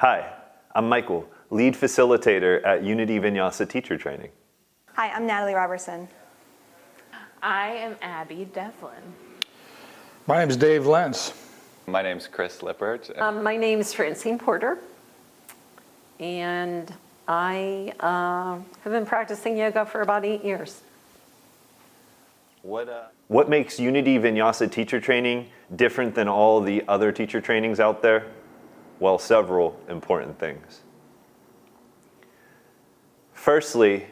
Hi, I'm Michael, lead facilitator at Unity Vinyasa Teacher Training. Hi, I'm Natalie Robertson. I am Abby Devlin. My name is Dave Lentz. My name's Chris Lippert. My name is Francine Porter, and I have been practicing yoga for about 8 years. What makes Unity Vinyasa Teacher Training different than all the other teacher trainings out there? Well, several important things. Firstly,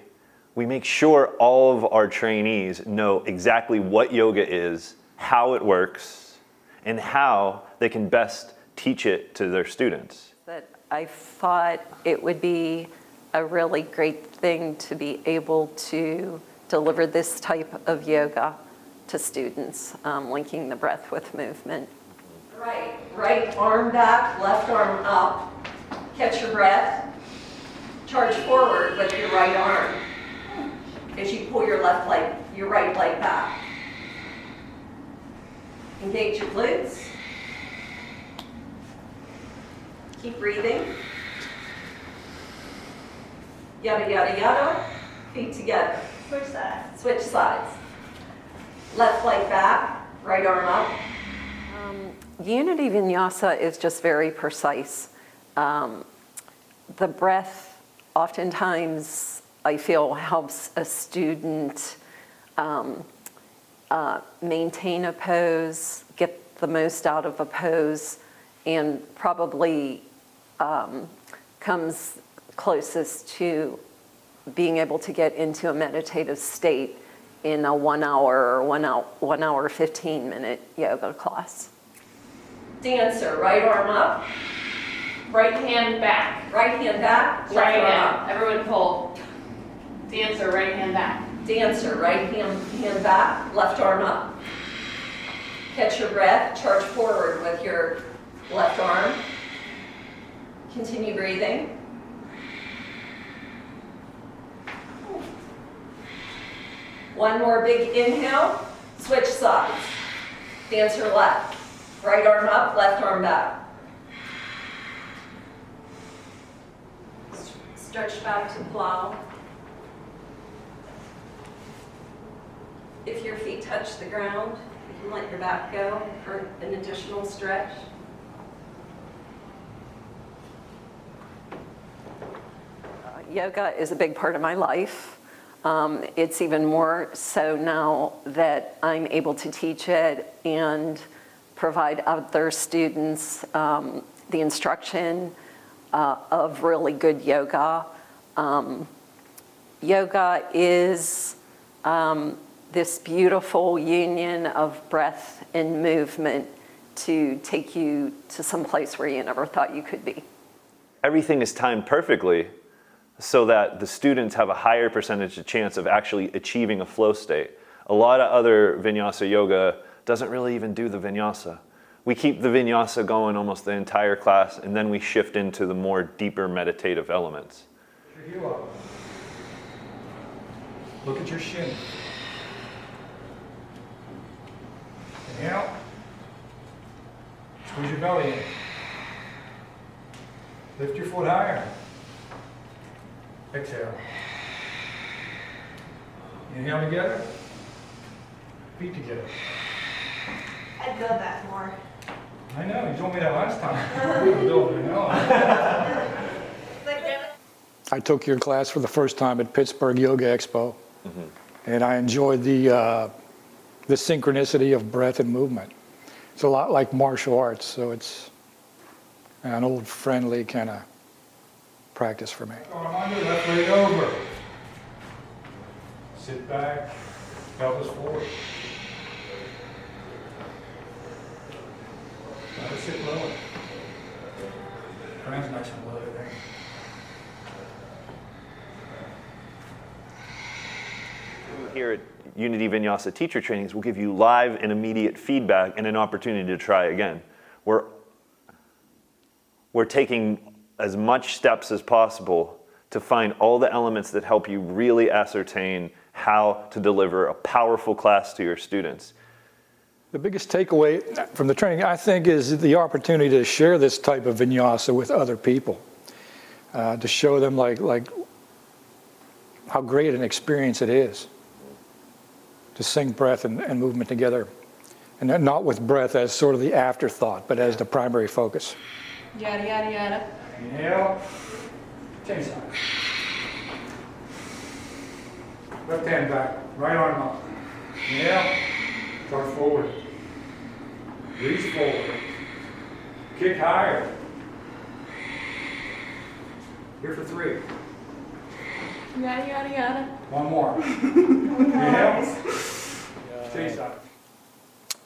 we make sure all of our trainees know exactly what yoga is, how it works, and how they can best teach it to their students. That I thought it would be a really great thing to be able to deliver this type of yoga to students, linking the breath with movement. Right arm back, left arm up. Catch your breath. Charge forward with your right arm as you pull your right leg back. Engage your glutes. Keep breathing. Yada, yada, yada. Feet together. Switch sides. Switch sides. Left leg back, right arm up. Unity Vinyasa is just very precise. The breath oftentimes I feel helps a student maintain a pose, get the most out of a pose, and probably comes closest to being able to get into a meditative state in a 1 hour or 1 hour 15-minute yoga class. Dancer, right arm up. Right hand back. Right hand back, left Right arm hand. up. Everyone pull. Dancer, right hand back. Dancer, right hand back, left arm up. Catch your breath, charge forward with your left arm. Continue breathing. One more big inhale, switch sides. Dancer left, right arm up, left arm back. Stretch back to plow. If your feet touch the ground, you can let your back go for an additional stretch. Yoga is a big part of my life. It's even more so now that I'm able to teach it and provide other students the instruction of really good yoga. Yoga is this beautiful union of breath and movement to take you to some place where you never thought you could be. Everything is timed perfectly so that the students have a higher percentage of chance of actually achieving a flow state. A lot of other vinyasa yoga doesn't really even do the vinyasa. We keep the vinyasa going almost the entire class, and then we shift into the more deeper meditative elements. Put your heel up. Look at your shin. Inhale. Squeeze your belly in. Lift your foot higher. Exhale. Inhale together. Feet together. I'd build that more. I know, you told me that last time. You build it, I know. I took your class for the first time at Pittsburgh Yoga Expo, and I enjoyed the synchronicity of breath and movement. It's a lot like martial arts, so it's an old friendly kind of practice for me. Arm under, left leg over. Sit back, pelvis forward. Try to sit lower. Hands nice and low, I think. Here at Unity Vinyasa Teacher Trainings, we'll give you live and immediate feedback and an opportunity to try again. We're taking as much steps as possible to find all the elements that help you really ascertain how to deliver a powerful class to your students. The biggest takeaway from the training, I think, is the opportunity to share this type of vinyasa with other people, to show them like how great an experience it is to sing breath and movement together, and not with breath as sort of the afterthought, but as the primary focus. Yada, yada, yada. Inhale, change side. Left hand back, right arm up. Inhale, turn forward. Reach forward. Kick higher. Here for 3. Yada, yada, yada. One more. Inhale. Change side.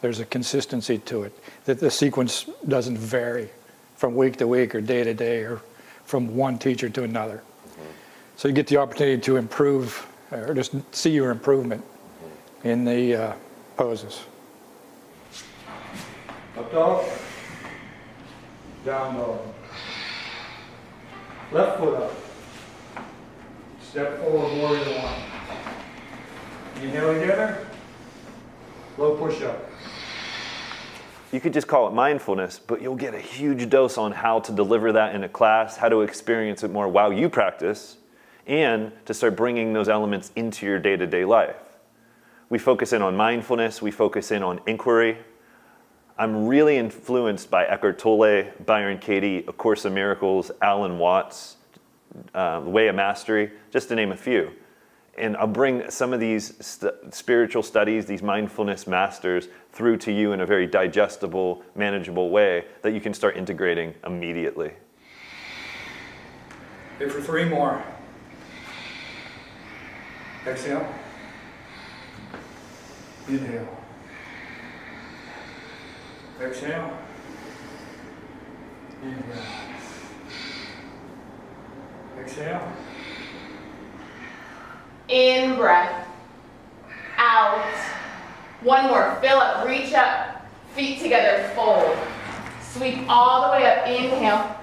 There's a consistency to it, that the sequence doesn't vary from week to week or day to day or from one teacher to another. So you get the opportunity to improve or just see your improvement in the poses. Up dog, down dog. Left foot up. Step forward, warrior 1. Inhale together, low push up. You could just call it mindfulness, but you'll get a huge dose on how to deliver that in a class, how to experience it more while you practice, and to start bringing those elements into your day-to-day life. We focus in on mindfulness, we focus in on inquiry. I'm really influenced by Eckhart Tolle, Byron Katie, A Course in Miracles, Alan Watts, The Way of Mastery, just to name a few. And I'll bring some of these spiritual studies, these mindfulness masters, through to you in a very digestible, manageable way that you can start integrating immediately. Here for 3 more. Exhale. Inhale. Exhale. Inhale. Exhale. In breath. Out. One more. Fill up. Reach up. Feet together. Fold. Sweep all the way up. Inhale.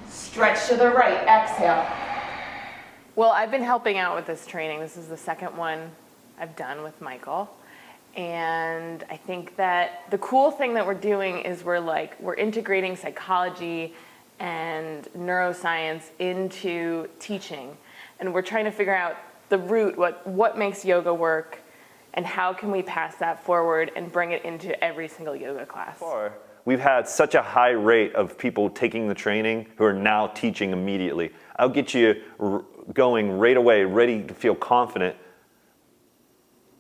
Stretch to the right. Exhale. Well, I've been helping out with this training. This is the second one I've done with Michael. And I think that the cool thing that we're doing is we're integrating psychology and neuroscience into teaching. And we're trying to figure out the root, what makes yoga work, and how can we pass that forward and bring it into every single yoga class. We've had such a high rate of people taking the training who are now teaching immediately. I'll get you going right away, ready to feel confident.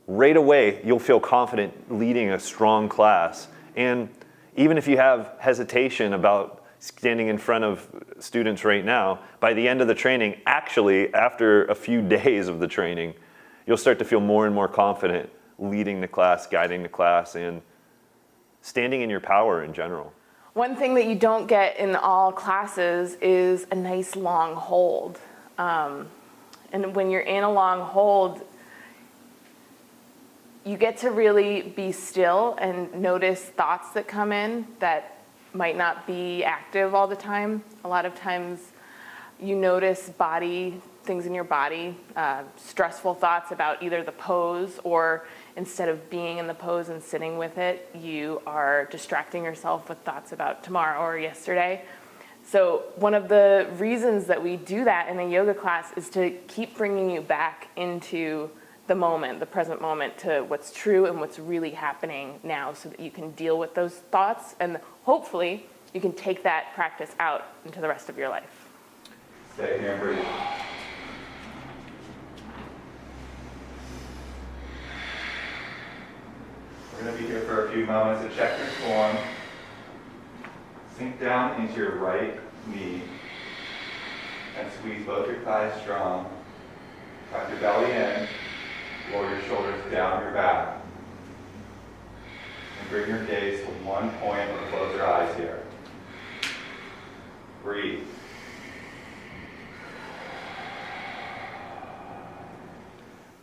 Right away, you'll feel confident leading a strong class. And even if you have hesitation about standing in front of students right now, by the end of the training, actually, after a few days of the training, you'll start to feel more and more confident leading the class, guiding the class, and standing in your power in general. One thing that you don't get in all classes is a nice long hold. And when you're in a long hold, you get to really be still and notice thoughts that come in that might not be active all the time. A lot of times you notice things in your body, stressful thoughts about either the pose, or instead of being in the pose and sitting with it, you are distracting yourself with thoughts about tomorrow or yesterday. So one of the reasons that we do that in a yoga class is to keep bringing you back into the moment, the present moment, to what's true and what's really happening now, so that you can deal with those thoughts, and hopefully you can take that practice out into the rest of your life. Stay here and breathe. We're going to be here for a few moments to check your form. Sink down into your right knee and squeeze both your thighs strong. Tuck your belly in, lower your shoulders down your back. And bring your gaze to one point or close your eyes here. Breathe.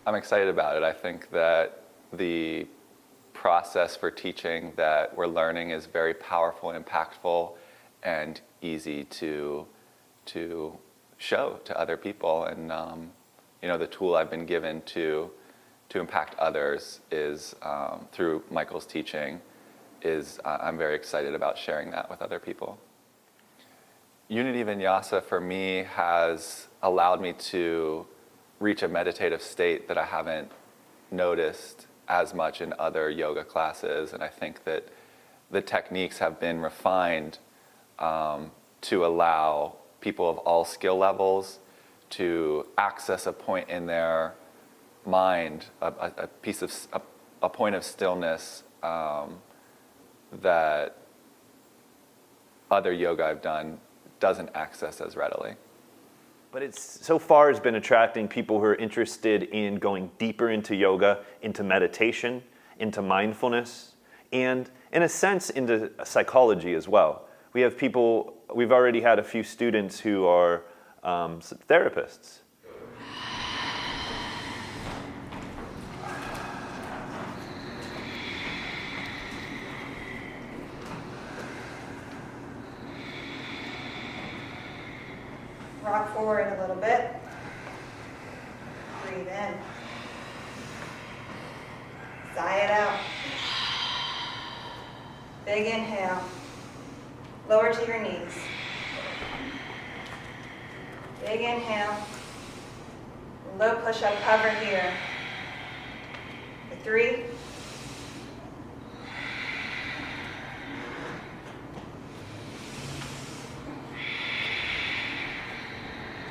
I'm excited about it. I think that the process for teaching that we're learning is very powerful and impactful and easy to show to other people. And the tool I've been given to impact others is through Michael's teaching. I'm very excited about sharing that with other people. Unity Vinyasa for me has allowed me to reach a meditative state that I haven't noticed as much in other yoga classes, and I think that the techniques have been refined to allow people of all skill levels to access a point in their mind, a point of stillness that other yoga I've done doesn't access as readily. But it's so far has been attracting people who are interested in going deeper into yoga, into meditation, into mindfulness, and in a sense into psychology as well. We have people, we've already had a few students who are therapists. Rock forward a little bit. Breathe in. Sigh it out. Big inhale. Lower to your knees. Big inhale. Low push-up cover here. For 3.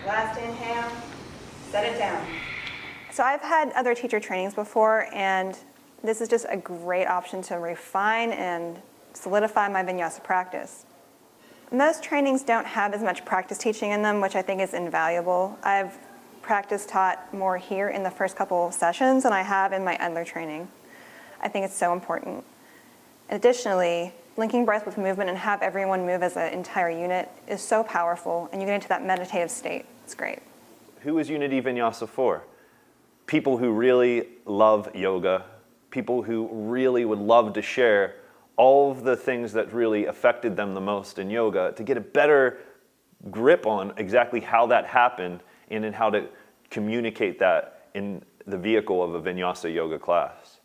Last inhale, set it down. So I've had other teacher trainings before, and this is just a great option to refine and solidify my vinyasa practice. Most trainings don't have as much practice teaching in them, which I think is invaluable. I've practice taught more here in the first couple of sessions than I have in my other training. I think it's so important. Additionally, linking breath with movement and have everyone move as an entire unit is so powerful, and you get into that meditative state. It's great. Who is Unity Vinyasa for? People who really love yoga, people who really would love to share all of the things that really affected them the most in yoga, to get a better grip on exactly how that happened and in how to communicate that in the vehicle of a Vinyasa yoga class.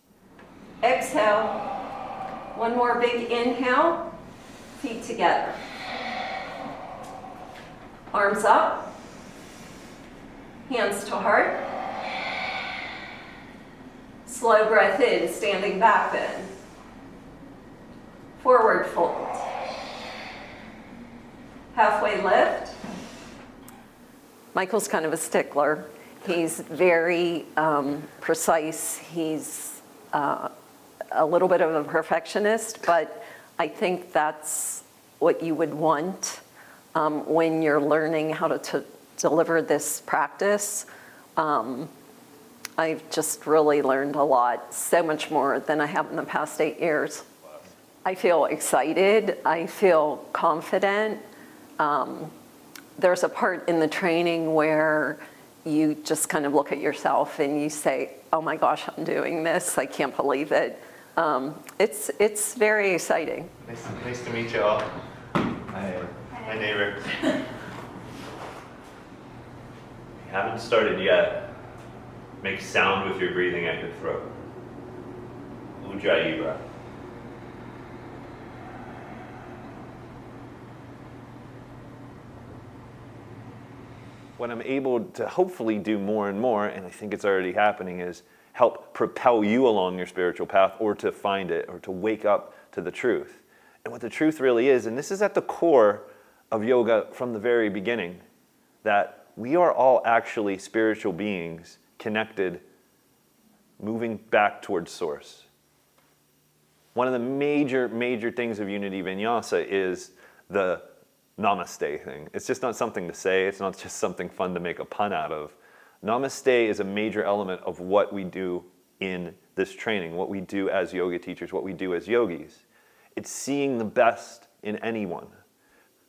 Exhale. One more big inhale. Feet together. Arms up. Hands to heart. Slow breath in, standing back bend. Forward fold. Halfway lift. Michael's kind of a stickler. He's very precise. He's a little bit of a perfectionist, but I think that's what you would want when you're learning how to deliver this practice. I've just really learned a lot, so much more than I have in the past 8 years. I feel excited. I feel confident. There's a part in the training where you just kind of look at yourself and you say, oh my gosh, I'm doing this. I can't believe it. It's very exciting. Nice to meet you all. Hi, neighbor. You haven't started yet. Make sound with your breathing at your throat. Ujjayi breath. What I'm able to hopefully do more and more, and I think it's already happening, is help propel you along your spiritual path, or to find it, or to wake up to the truth. And what the truth really is, and this is at the core of yoga from the very beginning, that we are all actually spiritual beings connected, moving back towards source. One of the major things of Unity Vinyasa is the namaste thing. It's just not something to say. It's not just something fun to make a pun out of. Namaste is a major element of what we do in this training, what we do as yoga teachers, what we do as yogis. It's seeing the best in anyone,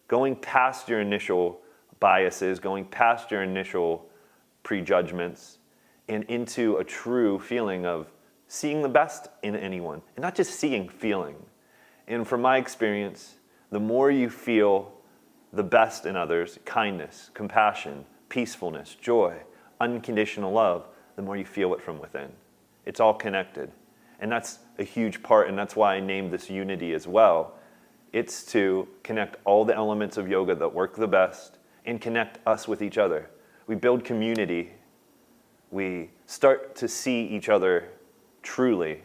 going past your initial biases, going past your initial prejudgments, and into a true feeling of seeing the best in anyone, and not just seeing, feeling. And from my experience, the more you feel the best in others, kindness, compassion, peacefulness, joy, unconditional love, the more you feel it from within. It's all connected. And that's a huge part, and that's why I named this Unity as well. It's to connect all the elements of yoga that work the best and connect us with each other. We build community. We start to see each other truly,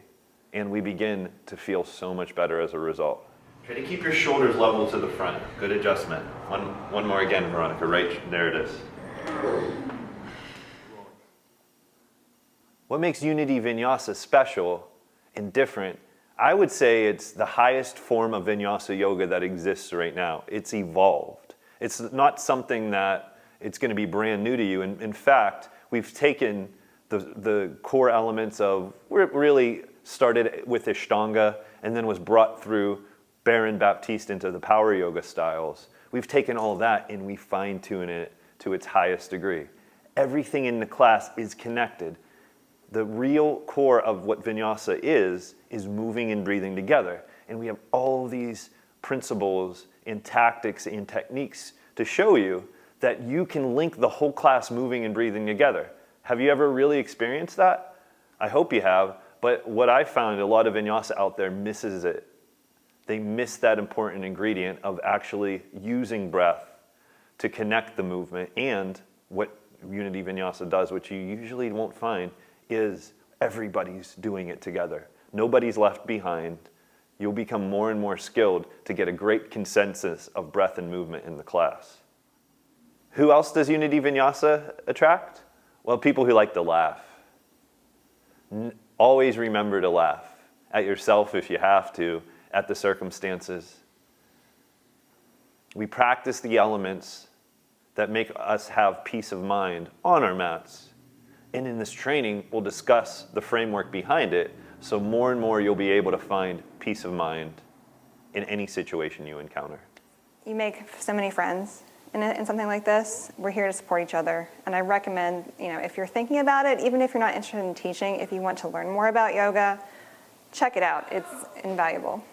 and we begin to feel so much better as a result. Try to keep your shoulders level to the front. Good adjustment. One more again, Veronica. Right, there it is. What makes Unity Vinyasa special and different? I would say it's the highest form of Vinyasa yoga that exists right now. It's evolved. It's not something that it's going to be brand new to you. In fact, we've taken the core elements of, it really started with Ashtanga and then was brought through Baron Baptiste into the power yoga styles. We've taken all that and we fine-tune it to its highest degree. Everything in the class is connected. The real core of what Vinyasa is moving and breathing together. And we have all these principles and tactics and techniques to show you that you can link the whole class moving and breathing together. Have you ever really experienced that? I hope you have, but what I found, a lot of Vinyasa out there misses it. They miss that important ingredient of actually using breath to connect the movement, and what Unity Vinyasa does, which you usually won't find, is everybody's doing it together. Nobody's left behind. You'll become more and more skilled to get a great consensus of breath and movement in the class. Who else does Unity Vinyasa attract? Well, people who like to laugh. Always remember to laugh at yourself if you have to, at the circumstances. We practice the elements that make us have peace of mind on our mats. And in this training, we'll discuss the framework behind it, so more and more you'll be able to find peace of mind in any situation you encounter. You make so many friends in something like this. We're here to support each other. And I recommend, if you're thinking about it, even if you're not interested in teaching, if you want to learn more about yoga, check it out. It's invaluable.